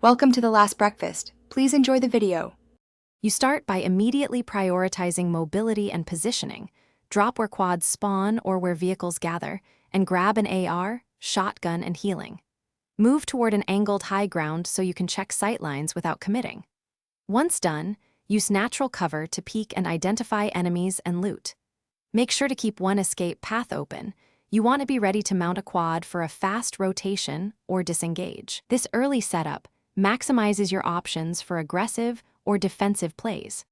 Welcome to the last breakfast. Please enjoy the video. You start by immediately prioritizing mobility and positioning. Drop where quads spawn or where vehicles gather, and grab an AR, shotgun, and healing. Move toward an angled high ground so you can check sightlines without committing. Once done, use natural cover to peek and identify enemies and loot. Make sure to keep one escape path open. You want to be ready to mount a quad for a fast rotation or disengage. This early setup maximizes your options for aggressive or defensive plays.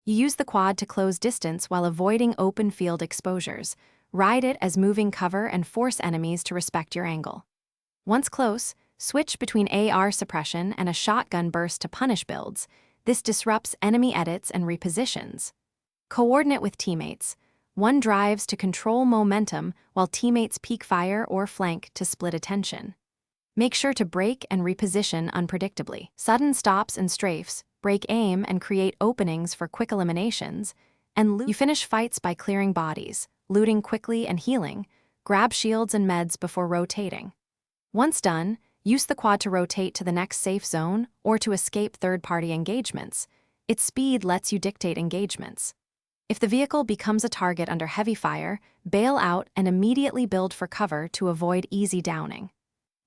You use the quad to close distance while avoiding open field exposures. Ride it as moving cover and force enemies to respect your angle. Once close, switch between AR suppression and a shotgun burst to punish builds. This disrupts enemy edits and repositions. Coordinate with teammates. One drives to control momentum while teammates peek fire or flank to split attention. Make sure to break and reposition unpredictably. Sudden stops and strafes break aim and create openings for quick eliminations, and loot. You finish fights by clearing bodies, looting quickly and healing. Grab shields and meds before rotating. Once done, use the quad to rotate to the next safe zone or to escape third-party engagements. Its speed lets you dictate engagements. If the vehicle becomes a target under heavy fire, bail out and immediately build for cover to avoid easy downing.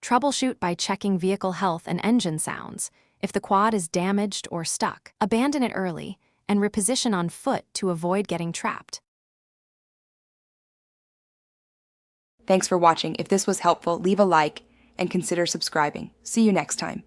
Troubleshoot by checking vehicle health and engine sounds. If the quad is damaged or stuck, abandon it early and reposition on foot to avoid getting trapped. Thanks for watching. If this was helpful, leave a like and consider subscribing. See you next time.